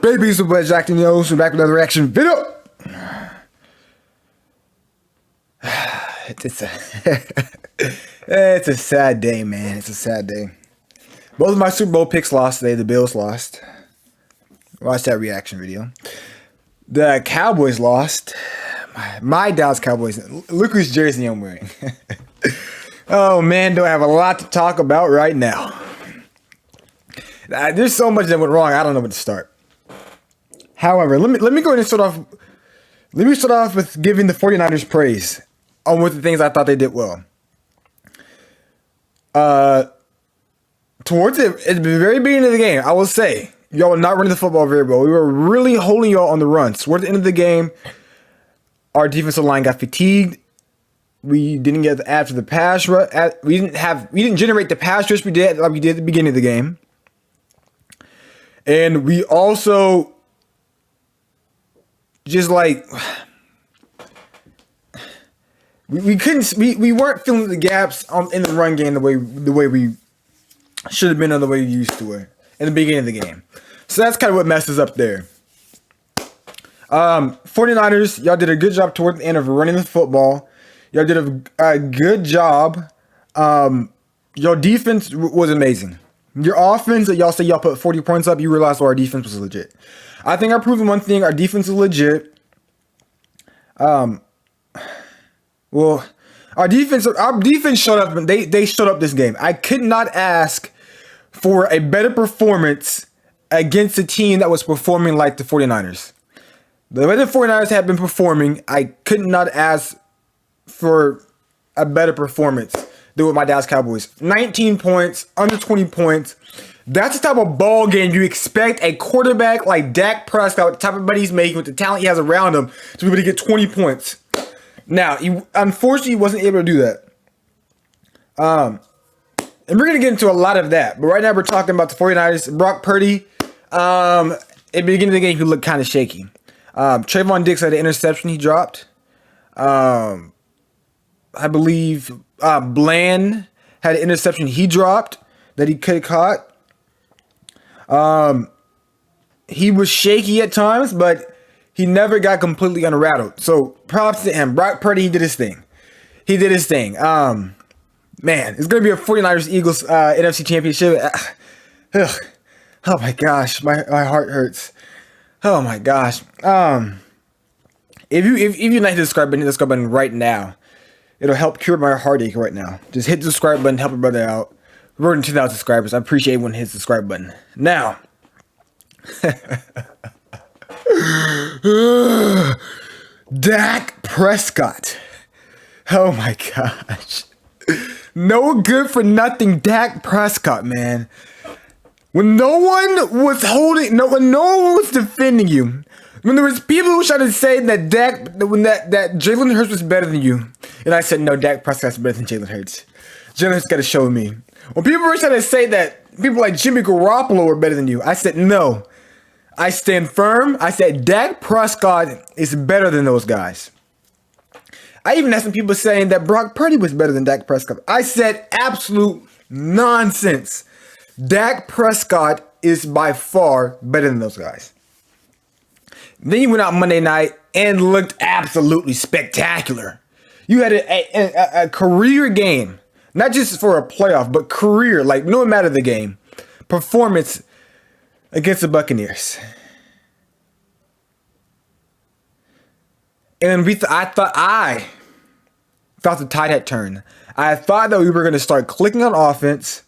baby? Super Jack and Yo. So back with another reaction video. It's a sad day, man. It's a sad day. Both of my Super Bowl picks lost today. The Bills lost. Watch that reaction video. The Cowboys lost. My Dallas Cowboys. Look whose jersey I'm wearing. Oh man, do I have a lot to talk about right now. There's so much that went wrong. I don't know where to start. However, let me go ahead and start off. Let me start off with giving the 49ers praise on what the things I thought they did well. Towards it, at the very beginning of the game, I will say, y'all were not running the football very well. We were really holding y'all on the run. Towards the end of the game, our defensive line got fatigued. We didn't get after the pass rush. We didn't generate the pass rush we did like we did at the beginning of the game. And we also just like we weren't filling the gaps in the run game the way we should have been, on the way we used to it in the beginning of the game. So that's kind of what messes up there. 49ers, y'all did a good job toward the end of running the football. Y'all did a good job. Your defense was amazing. Your offense, y'all say y'all put 40 points up, you realize our defense was legit. I think I proved one thing, our defense is legit. Well, our defense showed up, and they showed up this game. I could not ask for a better performance against a team that was performing like the 49ers. The way the 49ers have been performing, I could not ask for a better performance than with my Dallas Cowboys. 19 points, under 20 points. That's the type of ball game you expect a quarterback like Dak Prescott, with the type of money he's making, with the talent he has around him, to be able to get 20 points. Now, unfortunately, he wasn't able to do that. And we're going to get into a lot of that. But right now, we're talking about the 49ers. Brock Purdy, at the beginning of the game, he looked kind of shaky. Trayvon Diggs had an interception he dropped. I believe Bland had an interception he dropped that he could have caught. He was shaky at times, but he never got completely unrattled. So props to him. Brock Purdy, he did his thing. Man, it's going to be a 49ers-Eagles NFC Championship. Oh my gosh, my heart hurts. Oh my gosh. If you like the subscribe button, hit the subscribe button right now. It'll help cure my heartache right now. Just hit the subscribe button, help a brother out. We're on 2,000 subscribers. I appreciate everyone who hits the subscribe button. Now, Dak Prescott. Oh my gosh. No good for nothing Dak Prescott, man. When no one was when no one was defending you, when there was people who tried to say that that Jalen Hurts was better than you, and I said no, Dak Prescott's better than Jalen Hurts. Jalen Hurts got to show me. When people were trying to say that people like Jimmy Garoppolo were better than you, I said no. I stand firm. I said Dak Prescott is better than those guys. I even had some people saying that Brock Purdy was better than Dak Prescott. I said absolute nonsense. Dak Prescott is by far better than those guys. Then you went out Monday night and looked absolutely spectacular. You had a career game, not just for a playoff, but career, like no matter the game, performance against the Buccaneers. And I thought the tide had turned. I thought that we were going to start clicking on offense.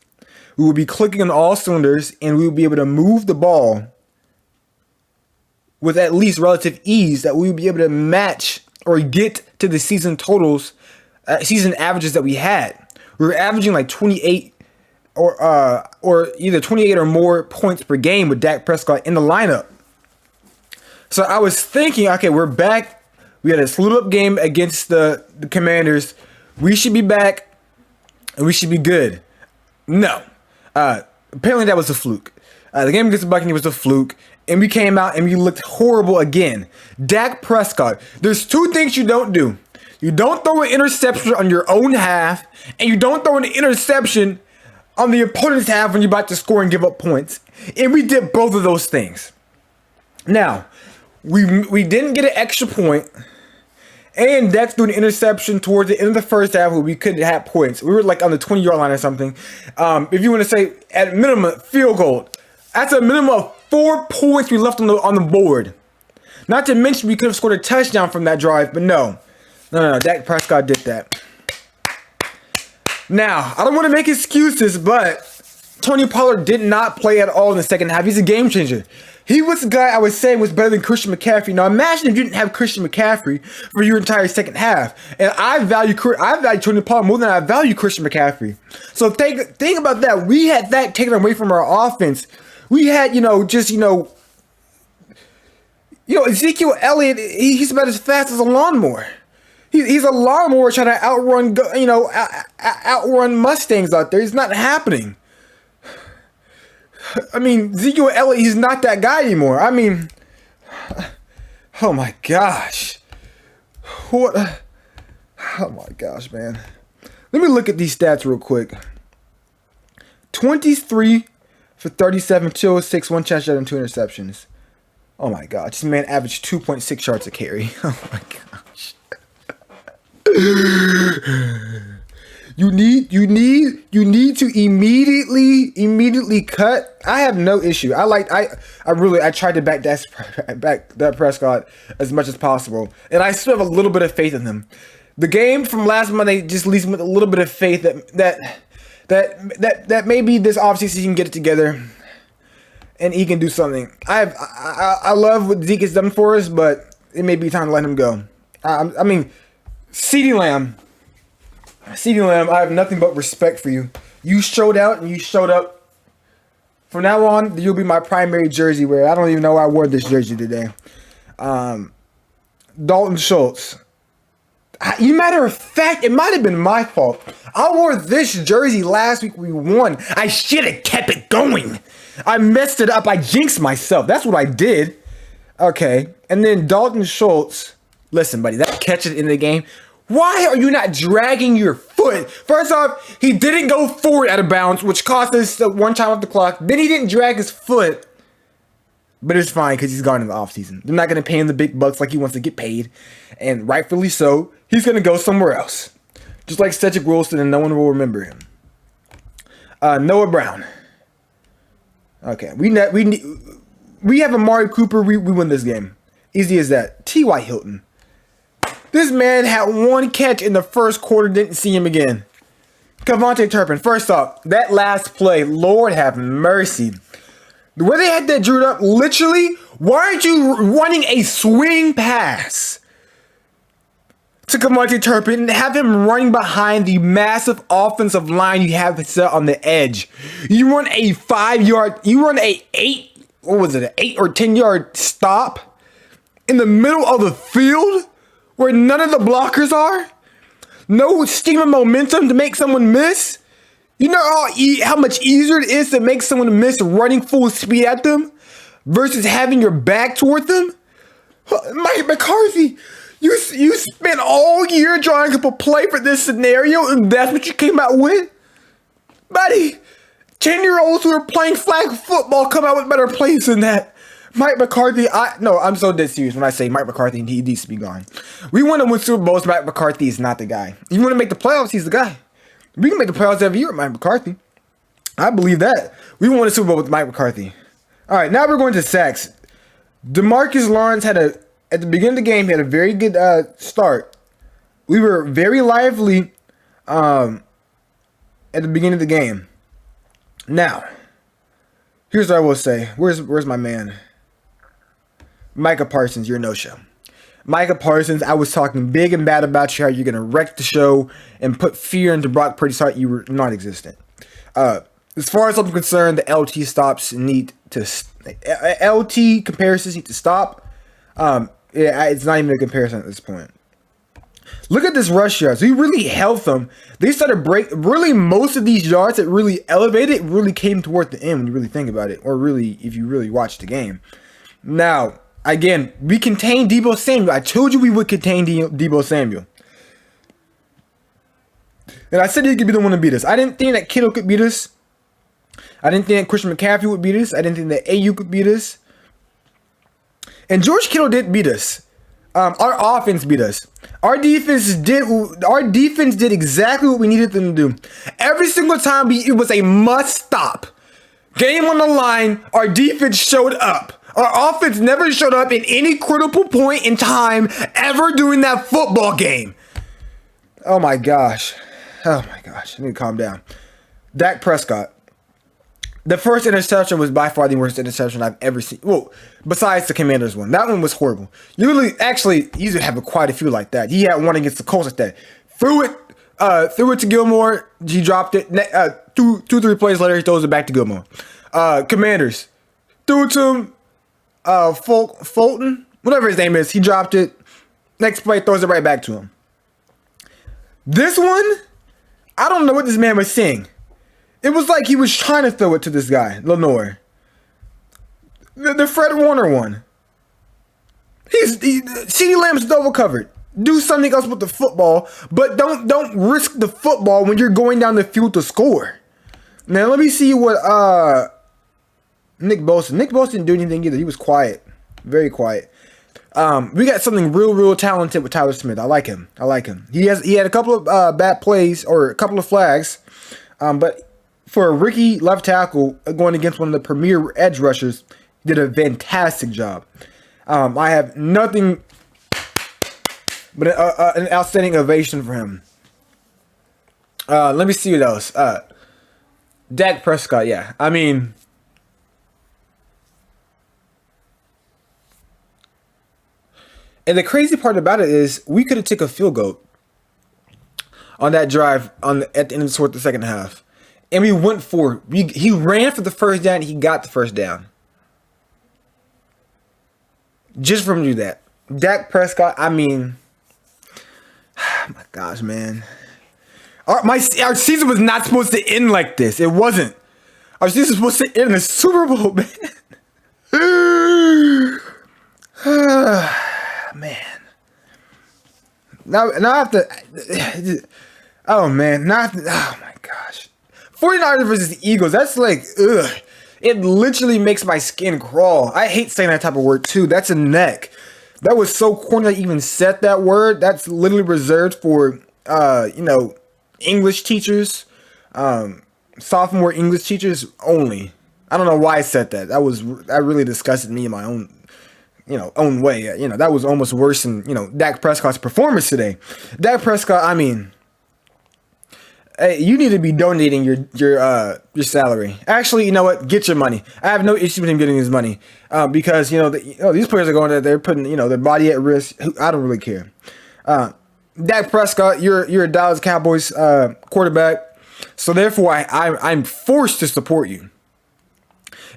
We would be clicking on all cylinders, and we would be able to move the ball with at least relative ease, that we would be able to match or get to the season totals, season averages that we had. We were averaging like 28 or either 28 or more points per game with Dak Prescott in the lineup. So I was thinking, okay, we're back. We had a slowed up game against the Commanders. We should be back, and we should be good. No. Apparently that was a fluke. The game against the Buccaneers was a fluke, and we came out and we looked horrible again. Dak Prescott, there's two things you don't do. You don't throw an interception on your own half, and you don't throw an interception on the opponent's half when you're about to score and give up points. And we did both of those things. Now, we didn't get an extra point, and Dex threw an interception towards the end of the first half where we couldn't have points. We were like on the 20-yard line or something. If you want to say at minimum field goal, that's a minimum of 4 points we left on the board. Not to mention we could have scored a touchdown from that drive, but no. Dak Prescott did that. Now, I don't want to make excuses, but Tony Pollard did not play at all in the second half. He's a game changer. He was the guy I was saying was better than Christian McCaffrey. Now, imagine if you didn't have Christian McCaffrey for your entire second half. And I value Tony Pollard more than I value Christian McCaffrey. So think about that. We had that taken away from our offense. We had, Ezekiel Elliott, he's about as fast as a lawnmower. He's a lawnmower trying to outrun Mustangs out there. It's not happening. I mean, Ezekiel Elliott, he's not that guy anymore. I mean, oh my gosh. Oh my gosh, man. Let me look at these stats real quick. 23 for 37, 206, 1 touchdown and 2 interceptions. Oh my gosh, this man averaged 2.6 yards a carry. Oh my gosh. You need to immediately cut. I have no issue. I tried to back that Prescott as much as possible, and I still have a little bit of faith in him. The game from last Monday just leaves me with a little bit of faith that maybe this offseason he can get it together, and he can do something. I love what Zeke has done for us, but it may be time to let him go. I mean, CeeDee Lamb, I have nothing but respect for you. You showed out and you showed up. From now on, you'll be my primary jersey wearer. I don't even know why I wore this jersey today. Dalton Schultz. Matter of fact, it might have been my fault. I wore this jersey last week we won. I should have kept it going. I messed it up. I jinxed myself. That's what I did. Okay. And then Dalton Schultz. Listen, buddy, that catch it in the game. Why are you not dragging your foot? First off, he didn't go forward out of bounds, which cost us one time off the clock. Then he didn't drag his foot. But it's fine because he's gone in the offseason. They're not going to pay him the big bucks like he wants to get paid. And rightfully so, he's going to go somewhere else. Just like Cedric Wilson, and no one will remember him. Noah Brown. Okay, we have Amari Cooper. We win this game. Easy as that. T.Y. Hilton. This man had one catch in the first quarter, didn't see him again. Kevontae Turpin, first off, that last play, Lord have mercy. The way they had that drew up, literally, why aren't you running a swing pass to Kevontae Turpin and have him running behind the massive offensive line you have set on the edge? You run a 5-yard, an 8 or 10-yard stop in the middle of the field where none of the blockers are? No steam and momentum to make someone miss? You know how much easier it is to make someone miss running full speed at them versus having your back toward them? Mike McCarthy, you spent all year drawing up a play for this scenario and that's what you came out with? Buddy, 10-year-olds who are playing flag football come out with better plays than that. Mike McCarthy, I'm so dead serious when I say Mike McCarthy, he needs to be gone. We want to win Super Bowls, Mike McCarthy is not the guy. You want to make the playoffs, he's the guy. We can make the playoffs every year with Mike McCarthy. I believe that. We won a Super Bowl with Mike McCarthy. All right, now we're going to sacks. DeMarcus Lawrence at the beginning of the game, he had a very good start. We were very lively at the beginning of the game. Now, here's what I will say. Where's my man? Micah Parsons, you're a no-show. Micah Parsons, I was talking big and bad about you, how you're going to wreck the show and put fear into Brock Purdy's heart. You were non-existent. As far as I'm concerned, the LT stops need to... LT comparisons need to stop. It's not even a comparison at this point. Look at this rush yards. We really held them. They started really most of these yards that really elevated really came toward the end when you really think about it. Or really, if you really watch the game. Now... Again, we contained Deebo Samuel. I told you we would contain Deebo Samuel. And I said he could be the one to beat us. I didn't think that Kittle could beat us. I didn't think that Christian McCaffrey would beat us. I didn't think that AU could beat us. And George Kittle did beat us. Our offense beat us. Our defense did exactly what we needed them to do. Every single time it was a must stop. Game on the line, our defense showed up. Our offense never showed up in any critical point in time ever during that football game. Oh my gosh. I need to calm down. Dak Prescott. The first interception was by far the worst interception I've ever seen. Well, besides the Commanders one. That one was horrible. You would have quite a few like that. He had one against the Colts like that. Threw it to Gilmore. He dropped it. 2-3 plays later, he throws it back to Gilmore. Commanders. Threw it to him. Fulton. Whatever his name is. He dropped it. Next play, throws it right back to him. This one, I don't know what this man was saying. It was like he was trying to throw it to this guy, Lenore. The Fred Warner one. CeeDee Lamb's double covered. Do something else with the football, but don't risk the football when you're going down the field to score. Now let me see what Nick Bosa didn't do anything either. He was quiet, very quiet. We got something real talented with Tyler Smith. I like him. He had a couple of bad plays or a couple of flags, but for a rookie left tackle going against one of the premier edge rushers, he did a fantastic job. I have nothing but an outstanding ovation for him. Let me see what else. Dak Prescott, yeah. I mean, and the crazy part about it is we could have taken a field goal on that drive at the end of the second half. And we went for it. He ran for the first down. He got the first down. Just from do that. Dak Prescott, I mean, oh my gosh, man. Our season was not supposed to end like this. It wasn't. Our season was supposed to end in the Super Bowl, man. Man. Now I have to. Oh man. Oh my gosh. 49ers versus the Eagles. That's like, ugh. It literally makes my skin crawl. I hate saying that type of word too. That's a neck. That was so corny I even said that word. That's literally reserved for, English teachers, sophomore English teachers only. I don't know why I said that. That really disgusted me in my own, own way. That was almost worse than, Dak Prescott's performance today. Dak Prescott, I mean, hey, you need to be donating your salary. Actually, you know what? Get your money. I have no issue with him getting his money because these players are going there. They're putting their body at risk. I don't really care. Dak Prescott, you're a Dallas Cowboys quarterback, so therefore I'm forced to support you.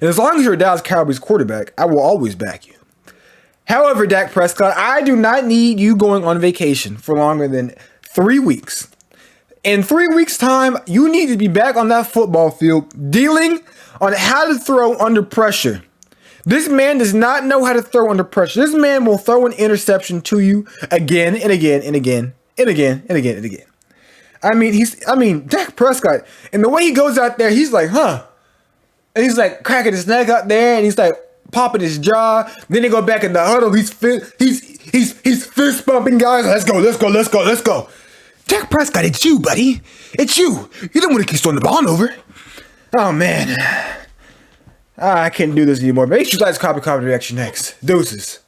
And as long as you're a Dallas Cowboys quarterback, I will always back you. However, Dak Prescott, I do not need you going on vacation for longer than 3 weeks. In 3 weeks' time, you need to be back on that football field dealing on how to throw under pressure. This man does not know how to throw under pressure. This man will throw an interception to you again and again and again and again and again and again. I mean, Dak Prescott, and the way he goes out there, he's like, huh. And he's like cracking his neck out there, and he's like popping his jaw. Then they go back in the huddle. He's fist bumping guys. Let's go. Dak Prescott, it's you, buddy. It's you. You don't want to keep throwing the ball over. Oh, man. I can't do this anymore. Make sure you guys comment reaction next. Deuces.